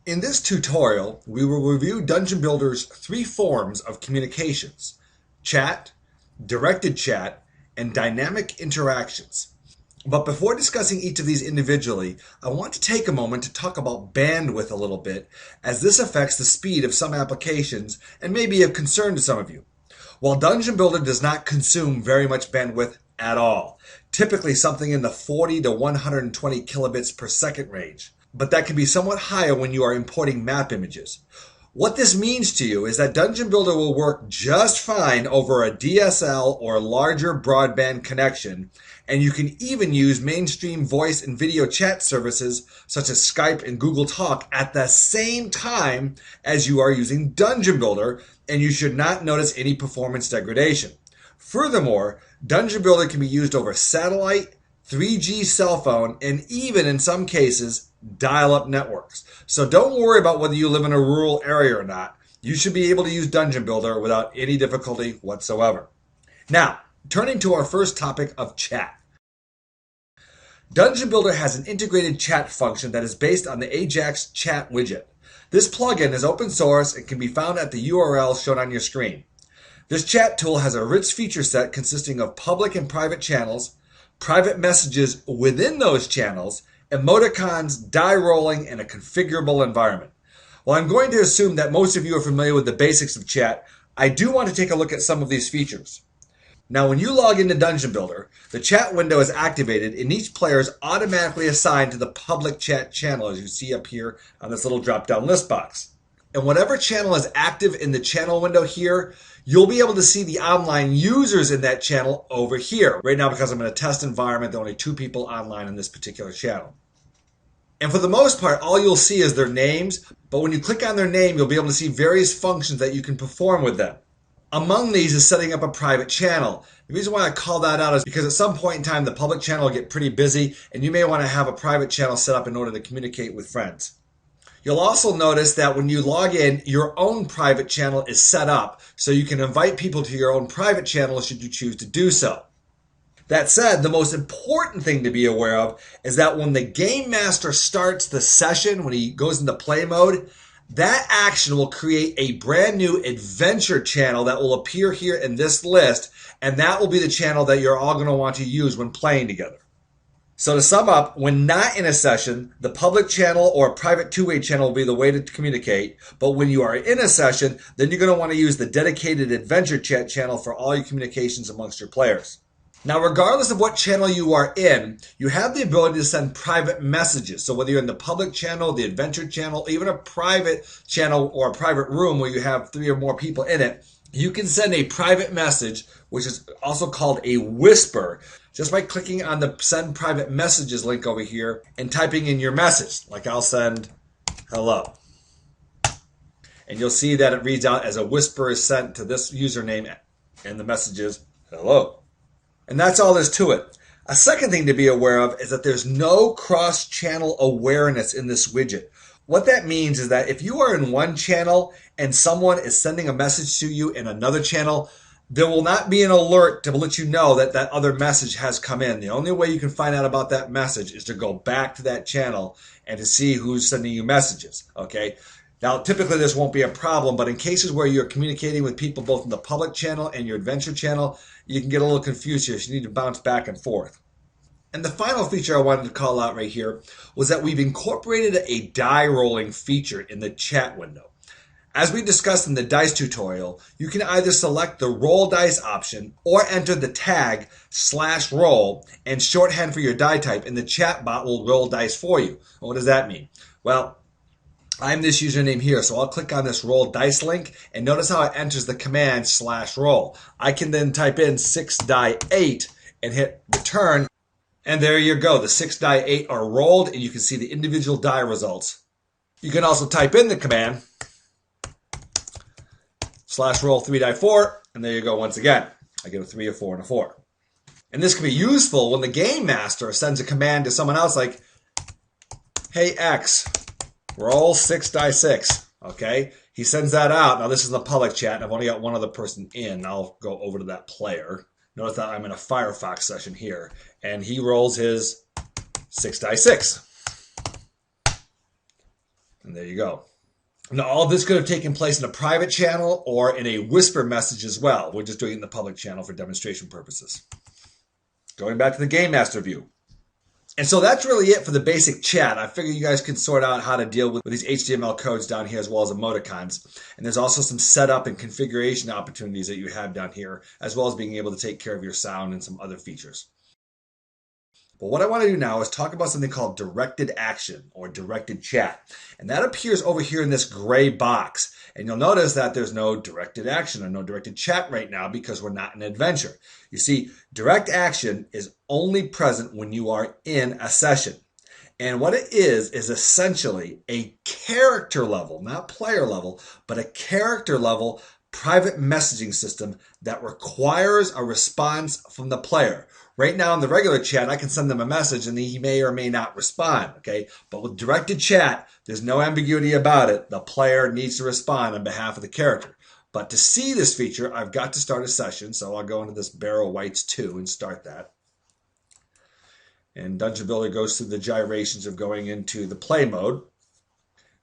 In this tutorial, we will review Dungeon Builder's three forms of communications: chat, directed chat, and dynamic interactions. But before discussing each of these individually, I want to take a moment to talk about bandwidth a little bit, as this affects the speed of some applications and may be of concern to some of you. While Dungeon Builder does not consume very much bandwidth at all, typically something in the 40 to 120 kilobits per second range, but that can be somewhat higher when you are importing map images. What this means to you is that Dungeon Builder will work just fine over a DSL or larger broadband connection, and you can even use mainstream voice and video chat services such as Skype and Google Talk at the same time as you are using Dungeon Builder, and you should not notice any performance degradation. Furthermore, Dungeon Builder can be used over satellite, 3G cell phone, and even in some cases, dial-up networks. So don't worry about whether you live in a rural area or not. You should be able to use Dungeon Builder without any difficulty whatsoever. Now, turning to our first topic of chat. Dungeon Builder has an integrated chat function that is based on the Ajax chat widget. This plugin is open source and can be found at the URL shown on your screen. This chat tool has a rich feature set consisting of public and private channels, private messages within those channels, emoticons, die rolling, and a configurable environment. While I'm going to assume that most of you are familiar with the basics of chat, I do want to take a look at some of these features. Now, when you log into Dungeon Builder, the chat window is activated and each player is automatically assigned to the public chat channel, as you see up here on this little drop-down list box. And whatever channel is active in the channel window here, you'll be able to see the online users in that channel over here. Right now, because I'm in a test environment, there are only 2 people online in this particular channel. And for the most part, all you'll see is their names, but when you click on their name, you'll be able to see various functions that you can perform with them. Among these is setting up a private channel. The reason why I call that out is because at some point in time, the public channel will get pretty busy, and you may want to have a private channel set up in order to communicate with friends. You'll also notice that when you log in, your own private channel is set up, so you can invite people to your own private channel should you choose to do so. That said, the most important thing to be aware of is that when the Game Master starts the session, when he goes into play mode, that action will create a brand new adventure channel that will appear here in this list, and that will be the channel that you're all going to want to use when playing together. So to sum up, when not in a session, the public channel or private two-way channel will be the way to communicate. But when you are in a session, then you're going to want to use the dedicated adventure chat channel for all your communications amongst your players. Now, regardless of what channel you are in, you have the ability to send private messages. So whether you're in the public channel, the adventure channel, even a private channel or a private room where you have 3 or more people in it, you can send a private message, which is also called a whisper, just by clicking on the Send Private Messages link over here and typing in your message. Like I'll send hello. And you'll see that it reads out as a whisper is sent to this username, and the message is hello. And that's all there's to it. A second thing to be aware of is that there's no cross-channel awareness in this widget. What that means is that if you are in one channel and someone is sending a message to you in another channel, there will not be an alert to let you know that that other message has come in. The only way you can find out about that message is to go back to that channel and to see who's sending you messages, okay? Now, typically this won't be a problem, but in cases where you're communicating with people both in the public channel and your adventure channel, you can get a little confused here, so you need to bounce back and forth. And the final feature I wanted to call out right here was that we've incorporated a die rolling feature in the chat window. As we discussed in the dice tutorial, you can either select the roll dice option or enter the tag /roll and shorthand for your die type, and the chat bot will roll dice for you. Well, what does that mean? Well, I'm this username here, so I'll click on this roll dice link, and notice how it enters the command /roll. I can then type in 6 die 8 and hit return, and there you go. The 6 die 8 are rolled, and you can see the individual die results. You can also type in the command /roll 3 die 4, and there you go once again. I get a 3, a 4, and a 4. And this can be useful when the Game Master sends a command to someone else like, hey X, roll 6 die 6, okay? He sends that out. Now, this is the public chat, and I've only got one other person in. I'll go over to that player. Notice that I'm in a Firefox session here, and he rolls his 6 die 6. And And there you go. Now, all of this could have taken place in a private channel or in a whisper message as well. We're just doing it in the public channel for demonstration purposes. Going back to the Game Master view. And so that's really it for the basic chat. I figure you guys can sort out how to deal with these HTML codes down here as well as emoticons. And there's also some setup and configuration opportunities that you have down here, as well as being able to take care of your sound and some other features. But what I want to do now is talk about something called directed action or directed chat. And that appears over here in this gray box. And you'll notice that there's no directed action or no directed chat right now because we're not in adventure. You see, direct action is only present when you are in a session. And what it is essentially a character level, not player level, but a character level private messaging system that requires a response from the player. Right now in the regular chat, I can send them a message and he may or may not respond, okay? But with directed chat, there's no ambiguity about it. The player needs to respond on behalf of the character. But to see this feature, I've got to start a session. So I'll go into this Barrel Whites 2 and start that. And Dungeon Builder goes through the gyrations of going into the play mode.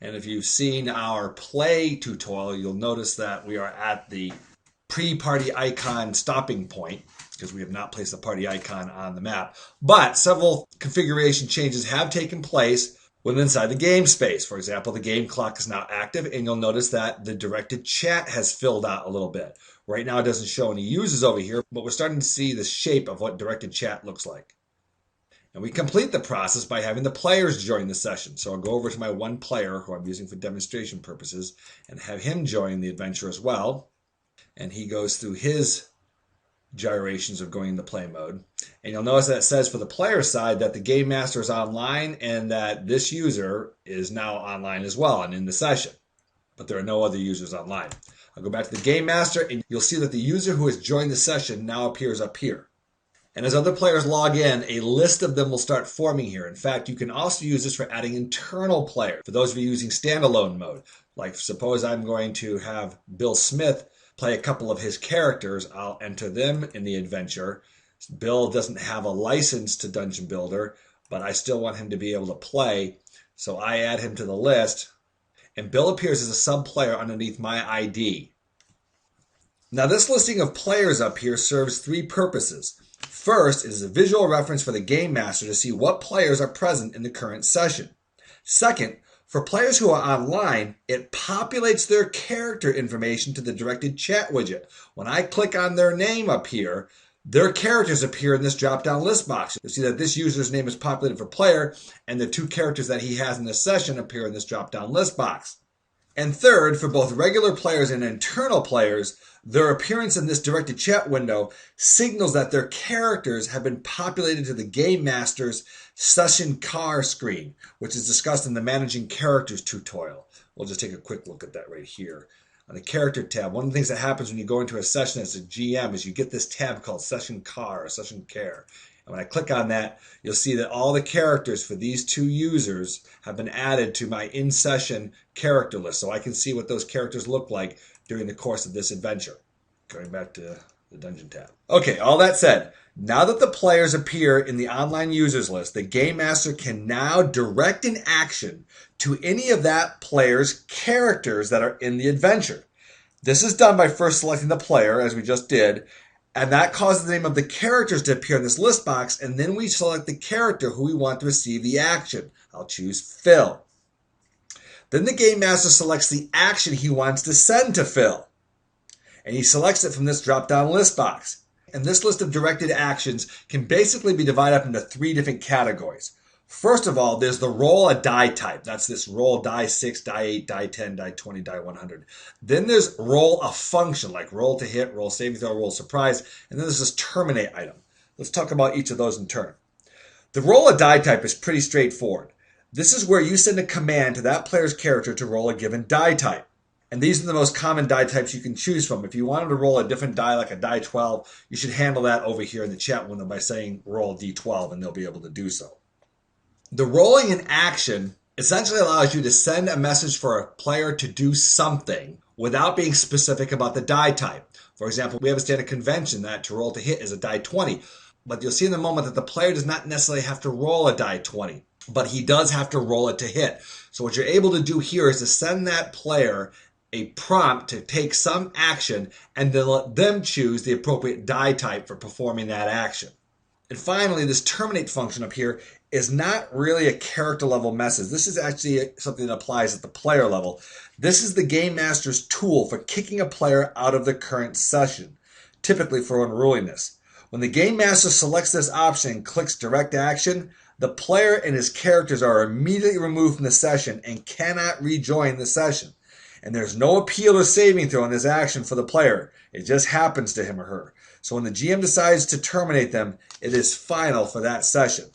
And if you've seen our play tutorial, you'll notice that we are at the pre-party icon stopping point because we have not placed the party icon on the map. But several configuration changes have taken place within inside the game space. For example, the game clock is now active, and you'll notice that the directed chat has filled out a little bit. Right now it doesn't show any users over here, but we're starting to see the shape of what directed chat looks like. And we complete the process by having the players join the session. So I'll go over to my one player who I'm using for demonstration purposes and have him join the adventure as well. And he goes through his gyrations of going into play mode. And you'll notice that it says for the player side that the Game Master is online and that this user is now online as well and in the session. But there are no other users online. I'll go back to the Game Master and you'll see that the user who has joined the session now appears up here. And as other players log in, a list of them will start forming here. In fact, you can also use this for adding internal players. For those of you using standalone mode, like suppose I'm going to have Bill Smith play a couple of his characters, I'll enter them in the adventure. Bill doesn't have a license to Dungeon Builder, but I still want him to be able to play. So I add him to the list, and Bill appears as a sub-player underneath my ID. Now this listing of players up here serves three purposes. First, it is a visual reference for the Game Master to see what players are present in the current session. Second, for players who are online, it populates their character information to the directed chat widget. When I click on their name up here, their characters appear in this drop-down list box. You'll see that this user's name is populated for player, and the two characters that he has in this session appear in this drop-down list box. And third, for both regular players and internal players, their appearance in this directed chat window signals that their characters have been populated to the Game Master's session car screen, which is discussed in the Managing Characters tutorial. We'll just take a quick look at that right here. On the Character tab, one of the things that happens when you go into a session as a GM is you get this tab called Session Car or Session Care. And when I click on that, you'll see that all the characters for these two users have been added to my in-session character list. So I can see what those characters look like during the course of this adventure. Going back to the Dungeon tab. Okay, all that said, now that the players appear in the online users list, the Game Master can now direct an action to any of that player's characters that are in the adventure. This is done by first selecting the player, as we just did, and that causes the name of the characters to appear in this list box, and then we select the character who we want to receive the action. I'll choose Phil. Then the Game Master selects the action he wants to send to Phil, and he selects it from this drop-down list box. And this list of directed actions can basically be divided up into three different categories. First of all, there's the roll a die type. That's this roll die 6, die 8, die 10, die 20, die 100. Then there's roll a function, like roll to hit, roll saving throw, roll surprise. And then there's this terminate item. Let's talk about each of those in turn. The roll a die type is pretty straightforward. This is where you send a command to that player's character to roll a given die type. And these are the most common die types you can choose from. If you wanted to roll a different die, like a die 12, you should handle that over here in the chat window by saying roll D12, and they'll be able to do so. The rolling in action essentially allows you to send a message for a player to do something without being specific about the die type. For example, we have a standard convention that to roll to hit is a die 20, but you'll see in a moment that the player does not necessarily have to roll a die 20. but he does have to roll it to hit. So what you're able to do here is to send that player a prompt to take some action and then let them choose the appropriate die type for performing that action. And finally, this terminate function up here is not really a character level message. This is actually something that applies at the player level. This is the game master's tool for kicking a player out of the current session, typically for unruliness. When the game master selects this option and clicks direct action, the player and his characters are immediately removed from the session and cannot rejoin the session. And there's no appeal or saving throw on this action for the player. It just happens to him or her. So when the GM decides to terminate them, it is final for that session.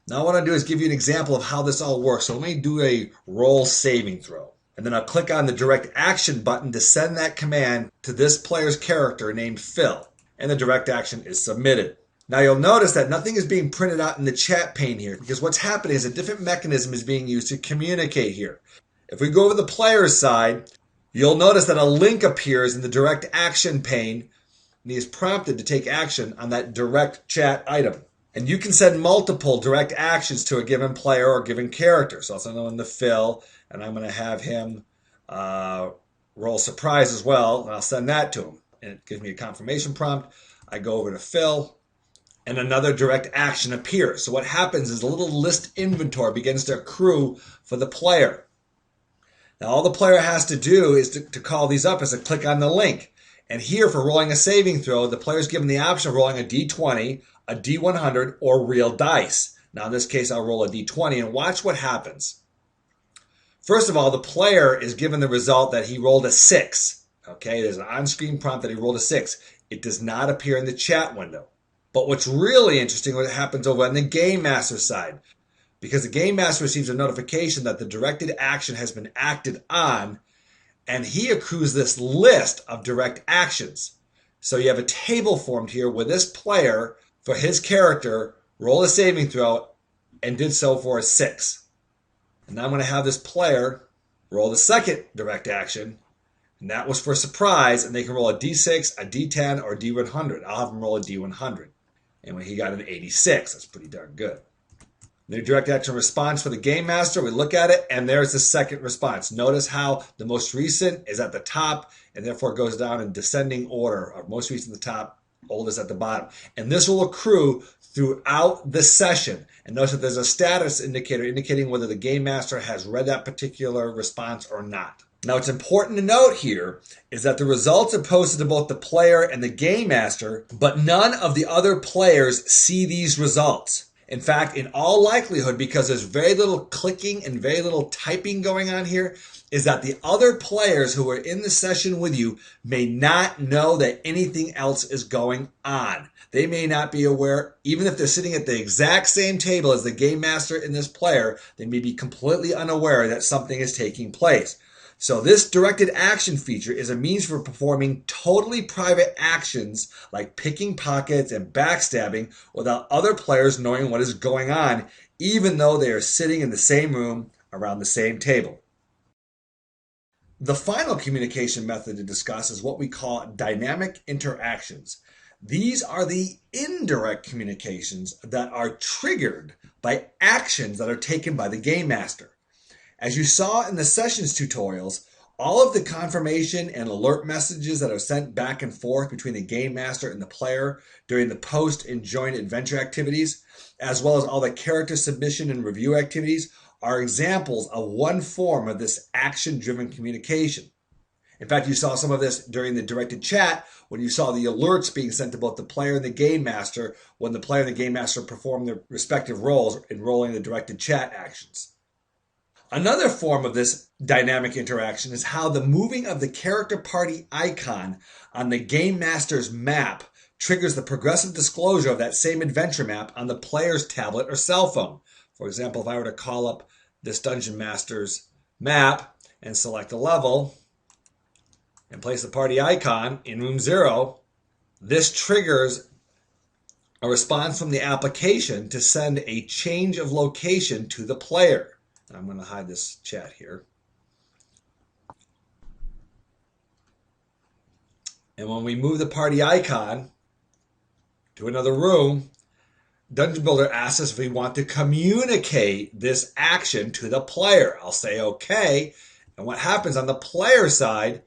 Now what I'll do is give you an example of how this all works. So let me do a roll saving throw. And then I'll click on the direct action button to send that command to this player's character named Phil. And the direct action is submitted. Now you'll notice that nothing is being printed out in the chat pane here because what's happening is a different mechanism is being used to communicate here. If we go over the player's side, you'll notice that a link appears in the direct action pane and he is prompted to take action on that direct chat item. And you can send multiple direct actions to a given player or given character. So I'll send one to Phil, and I'm going to have him roll surprise as well, and I'll send that to him. And it gives me a confirmation prompt. I go over to Phil, and another direct action appears. So what happens is a little list inventory begins to accrue for the player. Now all the player has to do is to call these up is to click on the link. And here for rolling a saving throw, the player is given the option of rolling a d20, a d100, or real dice. Now in this case, I'll roll a d20 and watch what happens. First of all, the player is given the result that he rolled a 6. Okay, there's an on-screen prompt that he rolled a 6. It does not appear in the chat window. But what's really interesting is what happens over on the Game Master side. Because the Game Master receives a notification that the directed action has been acted on, and he accrues this list of direct actions. So you have a table formed here where this player, for his character, rolled a saving throw and did so for a 6. And now I'm going to have this player roll the second direct action, and that was for surprise, and they can roll a d6, a d10, or a d100. I'll have him roll a d100. And when he got an 86, that's pretty darn good. The direct action response for the Game Master, we look at it, and there's the second response. Notice how the most recent is at the top, and therefore goes down in descending order. Our most recent at the top, oldest at the bottom. And this will accrue throughout the session. And notice that there's a status indicator indicating whether the Game Master has read that particular response or not. Now, what's important to note here is that the results are posted to both the player and the Game Master, but none of the other players see these results. In fact, in all likelihood, because there's very little clicking and very little typing going on here, is that the other players who are in the session with you may not know that anything else is going on. They may not be aware, even if they're sitting at the exact same table as the Game Master and this player, they may be completely unaware that something is taking place. So this directed action feature is a means for performing totally private actions like picking pockets and backstabbing without other players knowing what is going on, even though they are sitting in the same room around the same table. The final communication method to discuss is what we call dynamic interactions. These are the indirect communications that are triggered by actions that are taken by the Game Master. As you saw in the sessions tutorials, all of the confirmation and alert messages that are sent back and forth between the Game Master and the player during the post and joint adventure activities, as well as all the character submission and review activities, are examples of one form of this action-driven communication. In fact, you saw some of this during the directed chat when you saw the alerts being sent to both the player and the Game Master when the player and the Game Master perform their respective roles in rolling the directed chat actions. Another form of this dynamic interaction is how the moving of the character party icon on the Game Master's map triggers the progressive disclosure of that same adventure map on the player's tablet or cell phone. For example, if I were to call up this Dungeon Master's map and select a level and place the party icon in room 0, this triggers a response from the application to send a change of location to the player. I'm going to hide this chat here. And when we move the party icon to another room, Dungeon Builder asks us if we want to communicate this action to the player. I'll say okay. And what happens on the player side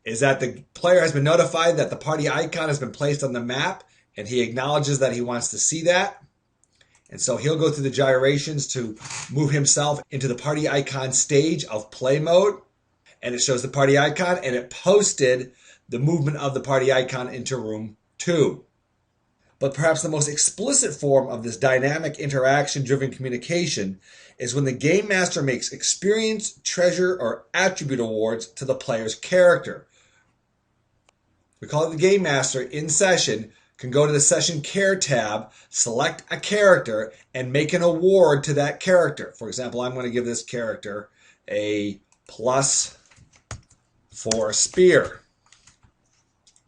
is that the player has been notified that the party icon has been placed on the map, and he acknowledges that he wants to see that. And so he'll go through the gyrations to move himself into the party icon stage of play mode. And it shows the party icon, and it posted the movement of the party icon into room 2. But perhaps the most explicit form of this dynamic interaction-driven communication is when the Game Master makes experience, treasure, or attribute awards to the player's character. Recall that the Game Master in session can go to the Session Care tab, select a character, and make an award to that character. For example, I'm going to give this character a +4 spear.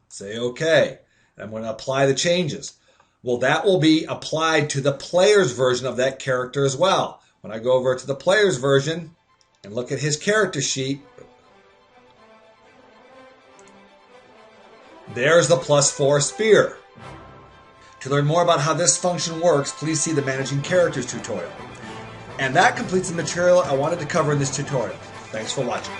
Say OK. And I'm going to apply the changes. Well, that will be applied to the player's version of that character as well. When I go over to the player's version and look at his character sheet, there's the +4 spear. To learn more about how this function works, please see the Managing Characters tutorial. And that completes the material I wanted to cover in this tutorial. Thanks for watching.